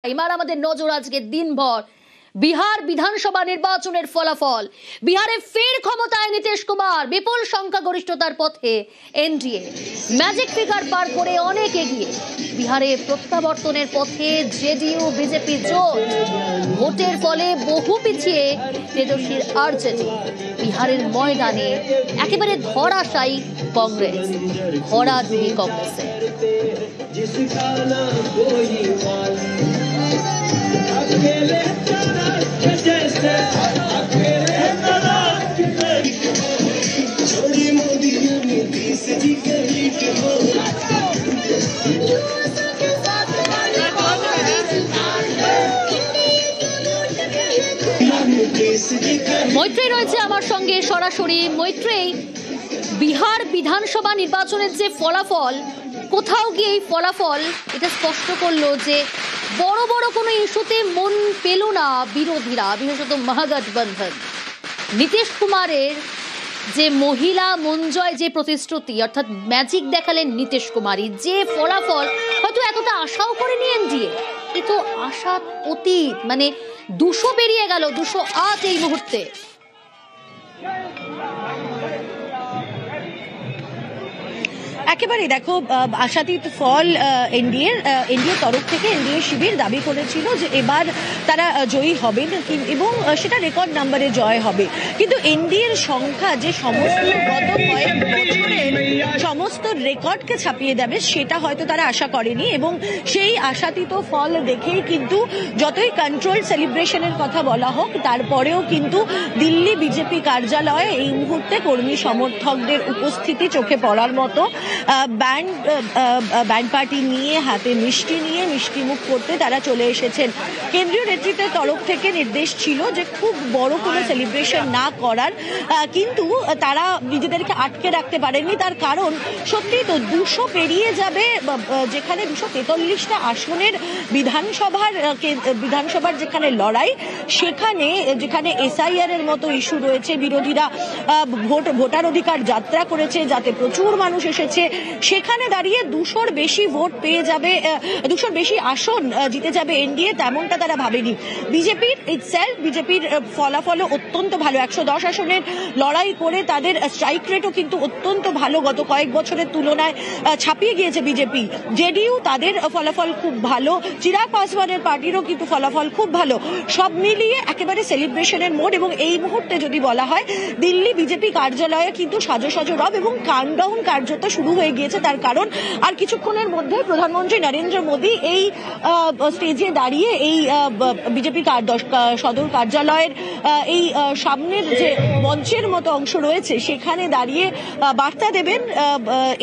এবার আমাদের নজর আজকে দিনভর বিহার বিধানসভা নির্বাচনের ফলাফল। বিহারে ফের ক্ষমতায় নীতিশ কুমার, বিপুল সংখ্যাগরিষ্ঠতার পথে এনডিএ, ম্যাজিক ফিগার পার করে অনেক এগিয়ে। বিহারে প্রত্যাবর্তনের পথে জেডিইউ বিজেপি জোট, ভোটের ফলে বহু পিছিয়ে তেজস্বীর আরজেডি। বিহারের ময়দানে একেবারে ধরাশায়ী কংগ্রেস, ধরাধুরি কংগ্রেসে। মৈত্রী রয়েছে আমার সঙ্গে সরাসরি। মৈত্রী, বিহার বিধানসভা নির্বাচনের যে ফলাফল, কোথাও গিয়ে এই ফলাফল এটা স্পষ্ট করলো যে বড় বড় কোনো ইস্যুতে মন পেল না বিরোধীরা, বিশেষত মহাগঠবন্ধন। নীতিশ কুমারের যে মহিলা মন জয় যে প্রতিশ্রুতি, অর্থাৎ ম্যাজিক দেখালেন নীতিশ কুমারই, যে ফলাফল হয়তো এতটা আশাও করেনি এনডিএ। এ তো আশা অতীত, মানে 200 পেরিয়ে গেল, 208 এই মুহূর্তে। একেবারে দেখো, আশাতীত ফল এনডিএর তরফ থেকে এনডিএ শিবির দাবি করেছিল যে এবার তারা জয়ী হবেন এবং সেটা রেকর্ড নাম্বারে জয় হবে। কিন্তু এনডিএর সংখ্যা যে সমস্ত গত কয়েক বছরের সমস্ত রেকর্ডকে ছাপিয়ে দেবে সেটা হয়তো তারা আশা করেনি, এবং সেই আশাতীত ফল দেখেই কিন্তু যতই কন্ট্রোল সেলিব্রেশনের কথা বলা হোক, তারপরেও কিন্তু দিল্লি বিজেপি কার্যালয়ে এই মুহূর্তে কর্মী সমর্থকদের উপস্থিতি চোখে পড়ার মতো। ব্যান্ড পার্টি নিয়ে, হাতে মিষ্টি নিয়ে মিষ্টি মুখ করতে তারা চলে এসেছেন। কেন্দ্রীয় নেতৃত্বের তরফ থেকে নির্দেশ ছিল যে খুব বড় কোনো সেলিব্রেশন না করার, কিন্তু তারা নিজেদেরকে আটকে রাখতে পারেননি। তার কারণ সত্যি তো 200 পেরিয়ে যাবে, যেখানে 243টা আসনের বিধানসভার যেখানে লড়াই, যেখানে এসআইআর এর মতো ইস্যু রয়েছে, বিরোধীরা ভোটার অধিকার যাত্রা করেছে, যাতে প্রচুর মানুষ এসেছে, সেখানে দাঁড়িয়ে 200-র বেশি ভোট পেয়ে যাবে, 200-র বেশি আসন জিতে যাবে এনডিএ, তেমনটা তারা ভাবেনি। বিজেপির ফলাফলও অত্যন্ত ভালো, 110 আসনের লড়াই করে তাদের স্ট্রাইক রেটও কিন্তু অত্যন্ত ভালো, গত কয়েক বছরের তুলনায় ছাপিয়ে গিয়েছে বিজেপি। জেডিইউ তাদের ফলাফল খুব ভালো, চিরাগ পাসওয়ানের পার্টিরও কিন্তু ফলাফল খুব ভালো। সব মিলিয়ে একেবারে সেলিব্রেশনের মোড। এবং এই মুহূর্তে যদি বলা হয়, দিল্লি বিজেপি কার্যালয়ে কিন্তু সাজো সাজো রব এবং কাউন্টডাউন কার্যত শুরু হয়ে গিয়েছে। তার কারণ আর কিছুক্ষণের মধ্যে প্রধানমন্ত্রী নরেন্দ্র মোদী এই স্টেজে দাঁড়িয়ে এই বিজেপি সদর কার্যালয়ের এই সামনের যে মঞ্চের মতো অংশ রয়েছে, সেখানে দাঁড়িয়ে বার্তা দেবেন,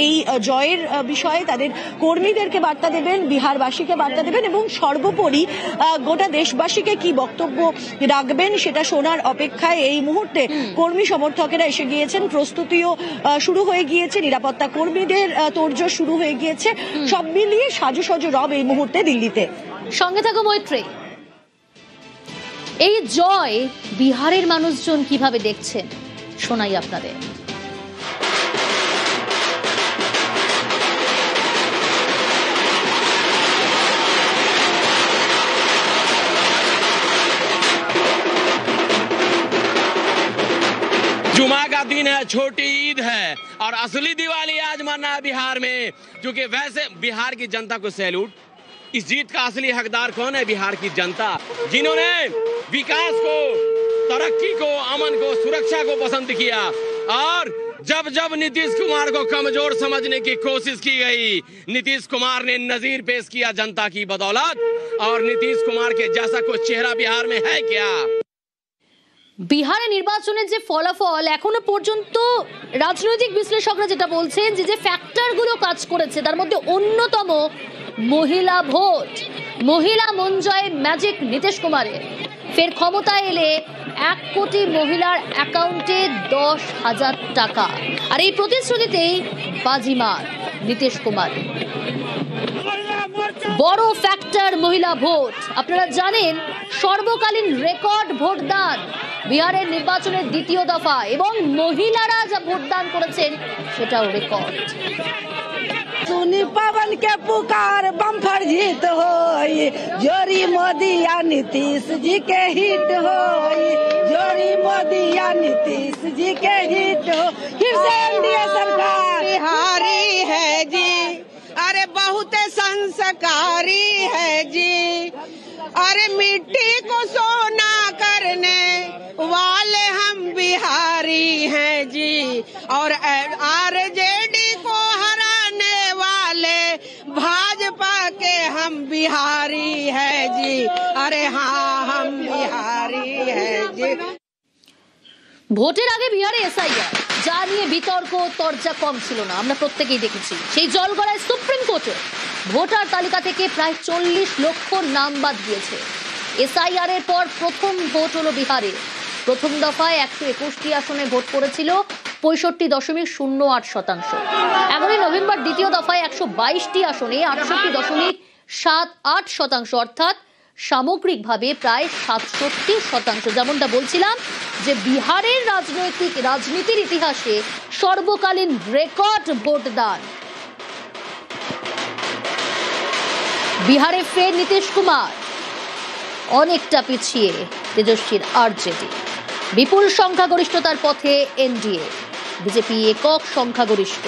এই জয়ের বিষয়ে তাদের কর্মীদেরকে বার্তা দেবেন, বিহারবাসীকে বার্তা দেবেন, এবং সর্বোপরি গোটা দেশবাসীকে কি বক্তব্য রাখবেন সেটা শোনার অপেক্ষায় এই মুহূর্তে কর্মী সমর্থকেরা এসে গিয়েছেন। প্রস্তুতিও শুরু হয়ে গিয়েছে, নিরাপত্তা কর্মীদের তোড়জোড় শুরু হয়ে গিয়েছে। সব মিলিয়ে সাজু সাজু রব এই মুহূর্তে দিল্লিতে। সঙ্গে থাকো মৈত্রী। এই জয় বিহারের মানুষজন কিভাবে দেখছেন শোনাই আপনাদের। जुमा का दिन है, छोटी ईद है और असली दिवाली आज मनाना है बिहार में, क्योंकि वैसे बिहार की जनता को सैल्यूट। इस जीत का असली हकदार कौन है? बिहार की जनता, जिन्होंने विकास को, तरक्की को, अमन को, सुरक्षा को पसंद किया। और जब जब नीतीश कुमार को कमजोर समझने की कोशिश की गई, नीतीश कुमार ने नजीर पेश किया जनता की बदौलत। और नीतीश कुमार के जैसा कोई चेहरा बिहार में है क्या? বিহারে নির্বাচনের যে ফলাফল, এখনো পর্যন্ত রাজনৈতিক বিশ্লেষকরা যেটা বলছেন যে ফ্যাক্টরগুলো কাজ করেছে, তার মধ্যে অন্যতম মহিলা ভোট, মহিলা মন জয় ম্যাজিক নীতিশ কুমারের। ফের ক্ষমতায় এলে 1 কোটি মহিলার অ্যাকাউন্টে 10,000 টাকা, আর এই প্রতিশ্রুতিতেই বাজিমাত নীতিশ কুমার। বড় ফ্যাক্টর মহিলা ভোট। আপনারা জানেন সর্বকালীন রেকর্ড ভোটদান বিহারের নির্বাচনের দ্বিতীয় দফা, এবং মহিলারা যা ভোটদান করেছেন সেটাও রেকর্ড। सुनी पवन के पुकार बम्फर जीत होई, जोरी मोदी या नीतीश जी के हिट होई, जोरी मोदी या नीतीश जी के हिट हो, फिर से एनडीए सरकार बिहारी है जी, अरे बहुत संस्कारी है जी, अरे मिट्टी को सोना करने वाले हम बिहारी हैं जी, और आरजेडी को हराने वाले भाजपा के हम बिहारी हैं जी, अरे हाँ हम बिहारी हैं जी। ভোটের আগে বিহারে এসআইআর যা নিয়ে বিতর্ক তরজা কম ছিল না, আমরা প্রত্যেকেই দেখেছি। সেই জলগড়ায় সুপ্রিম কোর্টে ভোটার তালিকা থেকে প্রায় 40 লক্ষ নাম বাদ দিয়েছে। এসআইআর এর পর প্রথম ভোট হলো বিহারে। প্রথম দফায় 121টি আসনে ভোট পড়েছিল 65.08%। 11 নভেম্বর দ্বিতীয় দফায় 122টি আসনে 68.78%, অর্থাৎ সামগ্রিকভাবে প্রায় 67%। যেমনটা বলছিলাম যে বিহারের রাজনীতির ইতিহাসে সর্বকালীন রেকর্ড ভোটদান। বিহারে ফের নীতিশ কুমার, অনেকটা পিছিয়ে তেজস্বীর আরজেডি। বিপুল সংখ্যাগরিষ্ঠতার পথে এনডিএ, বিজেপি একক সংখ্যাগরিষ্ঠ,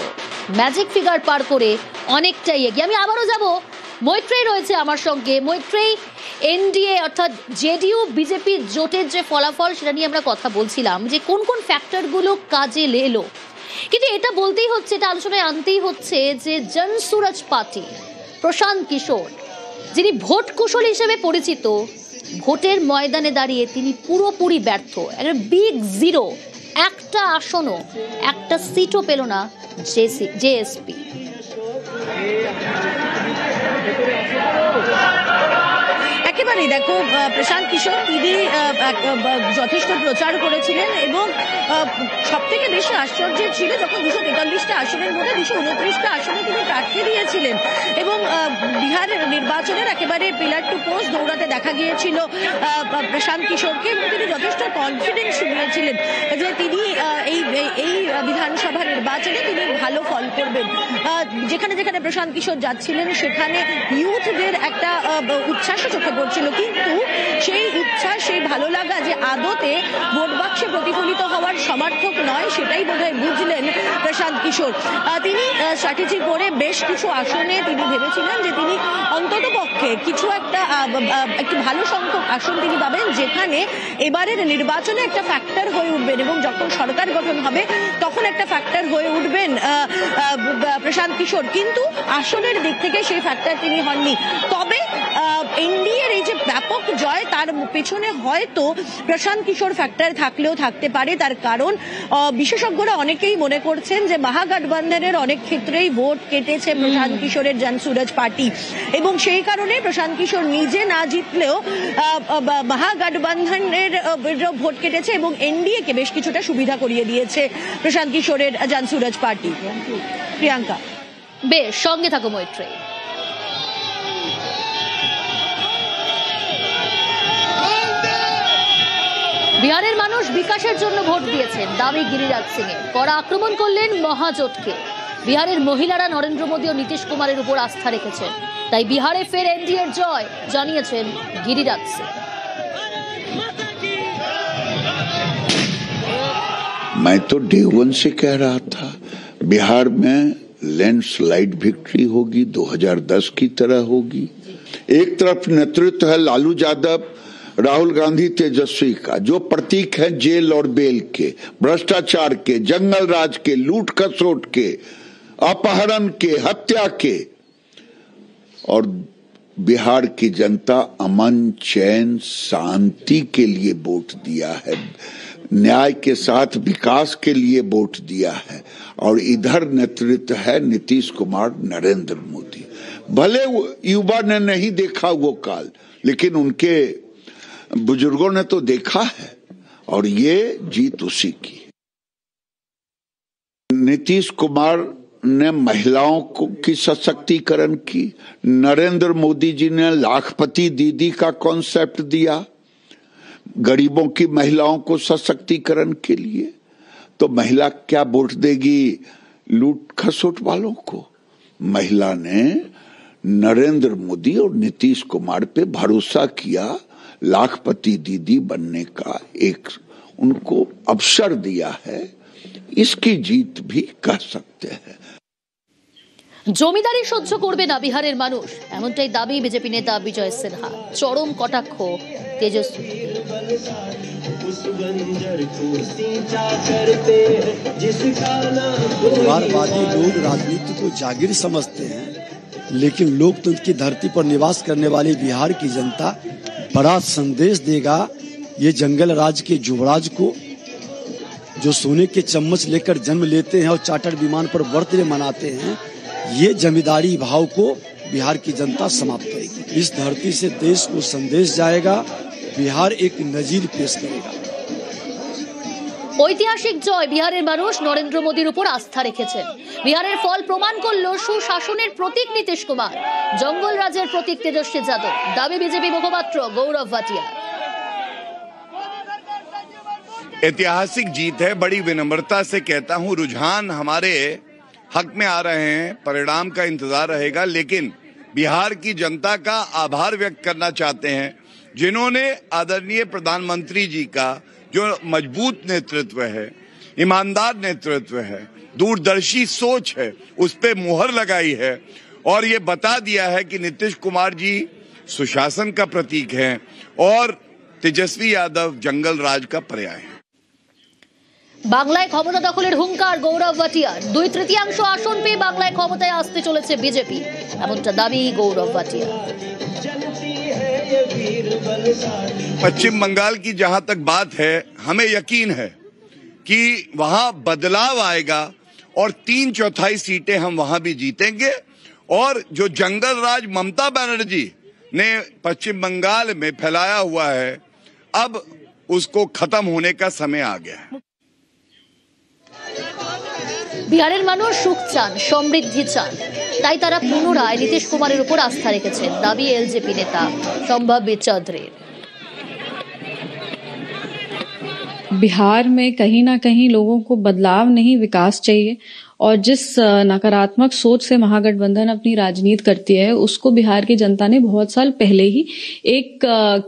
ম্যাজিক ফিগার পার করে অনেকটাই এগিয়ে। আমি আবারও যাব, মৈত্রেয়ী রয়েছে আমার সঙ্গে। মৈত্রেয়ী, এনডিএ অর্থাৎ জেডিইউ বিজেপি জোটের যে ফলাফল সেটা নিয়ে আমরা কথা বলছিলাম যে কোন কোন ফ্যাক্টরগুলো কাজে এলো, কিন্তু এটা বলতেই হচ্ছে, এটা আলোচনায় আনতেই হচ্ছে যে জনসুরাজ পার্টি প্রশান্ত কিশোর, যিনি ভোট কুশল হিসেবে পরিচিত, ভোটের ময়দানে দাঁড়িয়ে তিনি পুরোপুরি ব্যর্থ। একটা বিগ জিরো, একটা আসনও, একটা সিটও পেল না জেএসপি। একেবারে দেখো, প্রশান্ত কিশোর তিনি যথেষ্ট প্রচার করেছিলেন এবং সব থেকে বেশি আশ্চর্যের ছিল যখন 243টা আসনের মধ্যে 229টা আসনে তিনি প্রার্থী দিয়েছিলেন এবং বিহার নির্বাচনের একেবারে পিলার টু পোস্ট দৌড়াতে দেখা গিয়েছিল প্রশান্ত কিশোরকে এবং তিনি যথেষ্ট কনফিডেন্স নিয়েছিলেন যে তিনি এই বিধানসভা নির্বাচনে তিনি ভালো ফল করবেন। যেখানে যেখানে প্রশান্ত কিশোর যাচ্ছিলেন সেখানে ইউথদের একটা উচ্ছ্বাস চোখে পড়ছিল, কিন্তু সেই উচ্ছ্বাস, সেই ভালো লাগা যে আদতে ভোট বাক্সে প্রতিফলিত হওয়ার সমার্থক নয়, সেটাই বোধহয় বুঝলেন প্রশান্ত কিশোর। তিনি স্ট্র্যাটেজি করে বেশ কিছু আসনে তিনি ভেবেছিলেন যে তিনি অন্তত পক্ষে কিছু একটু ভালো সংখ্যক আসন তিনি পাবেন, যেখানে এবারের নির্বাচনে একটা ফ্যাক্টর হয়ে উঠবেন এবং যখন সরকার গঠন হবে তখন একটা ফ্যাক্টর হয়ে উঠবেন প্রশান্ত কিশোর। কিন্তু আসনের দিক থেকে সেই ফ্যাক্টর তিনি হননি। তবে এনডিএর এই যে ব্যাপক জয়, তার পেছনে হয়তো প্রশান্ত কিশোর ফ্যাক্টর থাকলেও থাকতে পারে। তার কারণ বিশেষজ্ঞরা অনেকেই মনে করছেন যে মহাগঠবন্ধনের অনেক ক্ষেত্রেই ভোট কেটেছে প্রশান্ত কিশোরের জনসুরাজ পার্টি এবং সেই কারণে প্রশান্ত কিশোর নিজে না জিতলেও মহাগঠবন্ধনের ভোট কেটেছে এবং এনডিএ কে বেশ কিছুটা সুবিধা করিয়ে দিয়েছে প্রশান্ত কিশোরের জনসুরাজ পার্টি। প্রিয়াঙ্কা, বেশ, সঙ্গে থাকো মৈত্রেয়ী। বিহারের মানুষ বিকাশের জন্য ভোট দিয়েছেন, দাবি গিরিরাজ সিং এর। কড়া আক্রমণ করলেন মহাজোটকে। বিহারের মহিলারা নরেন্দ্র মোদী ও নীতিশ কুমারের উপর আস্থা রেখেছেন, তাই বিহারে ফের এনডিএর জয়, জানিয়েছেন গিরিরাজ সিং। मैं तो डे वन से कह रहा था बिहार में लैंडस्लाइड विक्ट्री होगी, 2010 की तरह होगी। एक तरफ नेतृत्व है लालू यादव, राहुल गांधी, तेजस्वी का, जो प्रतीक है जेल और बेल के, भ्रष्टाचार के, जंगल राज के, लूट खसोट के, अपहरण के, हत्या के। और बिहार की जनता अमन, चैन, शांति के लिए वोट दिया है, न्याय के साथ विकास के लिए वोट दिया है। और इधर नेतृत्व है नीतीश कुमार, नरेंद्र मोदी। भले युवा ने नहीं देखा वो काल, लेकिन उनके बुजुर्गों ने तो देखा है और ये जीत उसी की। नीतीश कुमार ने महिलाओं की सशक्तिकरण की, नरेंद्र मोदी जी ने लाखपति दीदी का कॉन्सेप्ट दिया गरीबों की महिलाओं को सशक्तिकरण के लिए। तो महिला क्या वोट देगी लूट खसोट वालों को? महिला ने नरेंद्र मोदी और नीतीश कुमार पे भरोसा किया, लाखपति दीदी बनने का एक उनको अवसर दिया है, इसकी जीत भी कह सकते हैं। জমিদারি সহ্য করবে না বিহারের মানুষ, এমনটাই দাবি বিজেপি নেতা বিজয় সিনহা। চরম কটাক্ষ তেজস্বী। परिवारवादी लोग राजनीति को जागीर समझते हैं, लेकिन लोकतंत्र की धरती पर निवास करने वाली बिहार की जनता बड़ा संदेश देगा ये जंगल राज के युवराज को, जो सोने के चम्मच लेकर जन्म लेते हैं और चार्टर्ड विमान पर बर्थडे मनाते हैं। ये जमींदारी भाव को बिहार की जनता समाप्त करेगी। इस धरती से देश को संदेश जाएगा, बिहार एक नजीर पेश करेगा। ঐতিহাসিক জয়, বিহারের মানুষ নরেন্দ্র মোদীর উপর আস্থা রেখেছেন। বিহারের ফল প্রমাণ করল সুশাসনের প্রতীক নীতিশ কুমার, জঙ্গল রাজের প্রতীক তেজস্বী যাদব। দাবি বিজেপি মুখপাত্র গৌরব ভাটিয়া। ऐतिहासिक जीत है, बड़ी विनम्रता से कहता हूं। रुझान हमारे हक में आ रहे हैं, परिणाम का इंतजार रहेगा, लेकिन बिहार की जनता का आभार व्यक्त करना चाहते हैं, जिन्होंने आदरणीय प्रधानमंत्री जी का जो मजबूत नेतृत्व है, ईमानदार नेतृत्व है, दूरदर्शी सोच है, उस पे मुहर लगाई है और ये बता दिया है कि नीतीश कुमार जी सुशासन का प्रतीक हैं और तेजस्वी यादव जंगल राज का पर्याय है। বাংলায় ক্ষমতা দখলের হুঙ্কার গৌরব ভাটিয়ার। 2/3 আসন পেয়ে বাংলায় ক্ষমতায় আসতে চলেছে বিজেপি, এমনটা দাবি গৌরব ভাটিয়া। पश्चिम बंगाल की जहां तक बात है, हमें यकीन है कि वहां बदलाव आएगा और 3/4 सीटें हम वहां भी जीतेंगे और जो जंगल राज ममता बनर्जी ने पश्चिम बंगाल में फैलाया हुआ है, अब उसको खत्म होने का समय आ गया है। বিহারের মানুষ সুখ চান, সমৃদ্ধি চান, তাই তারা পুনরায় নীতিশ কুমারের উপর আস্থা রেখেছেন, দাবি এলজেপি নেতা সম্ভাব্য চৌধুরীর। बिहार में कहीं ना कहीं लोगों को बदलाव नहीं विकास चाहिए, और जिस नकारात्मक सोच से महागठबंधन अपनी राजनीति करती है उसको बिहार की जनता ने बहुत साल पहले ही एक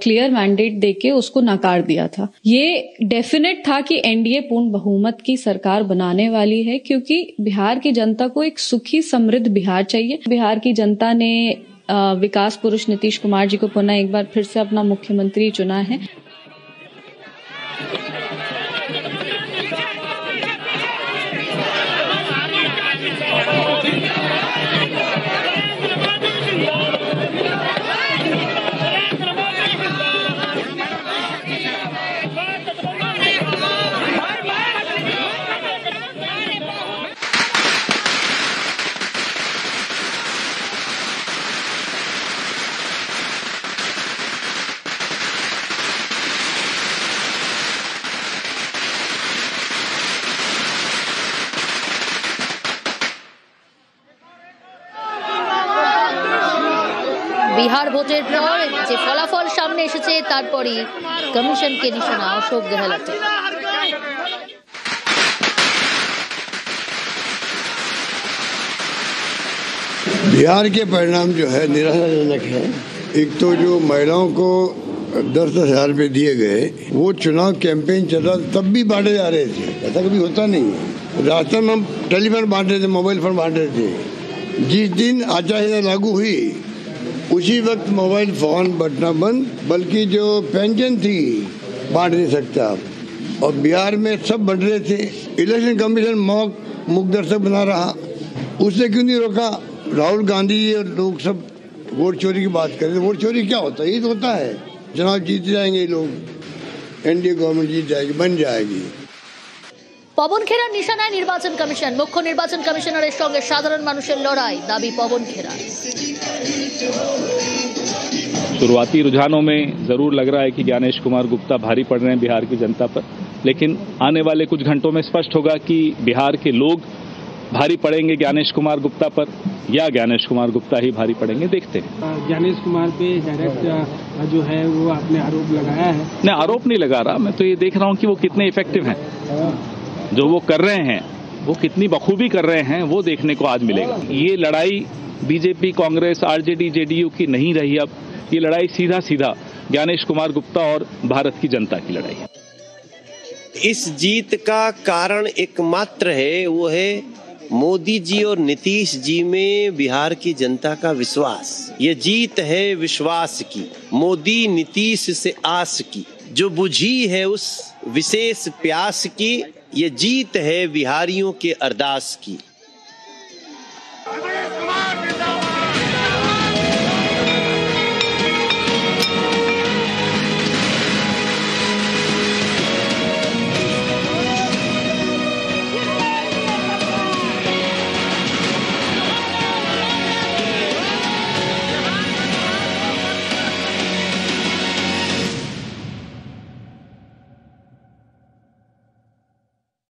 क्लियर मैंडेट देके उसको नकार दिया था। ये डेफिनेट था कि एनडीए पूर्ण बहुमत की सरकार बनाने वाली है, क्योंकि बिहार की जनता को एक सुखी समृद्ध बिहार चाहिए। बिहार की जनता ने विकास पुरुष नीतीश कुमार जी को पुनः एक बार फिर से अपना मुख्यमंत्री चुना है। বিহার ভোটের পর যে ফলাফল সামনে এসেছে তারপরই কমিশনকে নিশানা অশোক গেহলটের। बिहार के परिणाम जो है निराशाजनक है। एक तो जो महिलाओं को 10-10 हजार रुपए दिए गए, वो चुनाव कैंपेन चल रहा तब भी बांटे जा रहे थे, ऐसा कभी होता नहीं है। रास्ते में हम टेलीफोन बांट रहे थे, मोबाइल फोन बांट रहे थे। जिस दिन आचार संहिता लागू हुई उसी वक्त मोबाइल फोन बटना बंद, बल्कि जो पेंशन थी बांट नहीं सकता आप। और बिहार में सब बढ़ रहे थे। इलेक्शन कमीशन मूक दर्शक बना रहा, उसने क्यों नहीं रोका? राहुल गांधी और लोग सब वोट चोरी की बात कर रहे थे। वोट चोरी क्या होता है? ये तो होता है, चुनाव जीत जाएंगे लोग, एनडीए गवर्नमेंट जीत जाएगी, बन जाएगी। পবন খেরার নিশানায় নির্বাচন কমিশন, মুখ্য নির্বাচন কমিশনারের সঙ্গে সাধারণ মানুষের লড়াই, দাবি পবন খেরার। शुरुआती रुझानों में जरूर लग रहा है कि ज्ञानेश कुमार गुप्ता भारी पड़ रहे हैं बिहार की जनता पर, लेकिन आने वाले कुछ घंटों में स्पष्ट होगा कि बिहार के लोग भारी पड़ेंगे ज्ञानेश कुमार गुप्ता पर या ज्ञानेश कुमार गुप्ता ही भारी पड़ेंगे। देखते हैं। ज्ञानेश कुमार पे डायरेक्ट जो है वो आपने आरोप लगाया है? नहीं, आरोप नहीं लगा रहा, मैं तो ये देख रहा हूँ कि वो कितने इफेक्टिव हैं। जो वो कर रहे हैं वो कितनी बखूबी कर रहे हैं वो देखने को आज मिलेगा। ये लड़ाई बीजेपी, कांग्रेस, आरजेडी, जेडीयू की नहीं रही। अब ये लड़ाई सीधा सीधा ज्ञानेश कुमार गुप्ता और भारत की जनता की लड़ाई है। इस जीत का कारण एकमात्र है, वो है मोदी जी और नीतीश जी में बिहार की जनता का विश्वास। ये जीत है विश्वास की, मोदी नीतीश से आस की, जो बुझी है उस विशेष प्यास की। ये जीत है बिहारियों के अरदास की।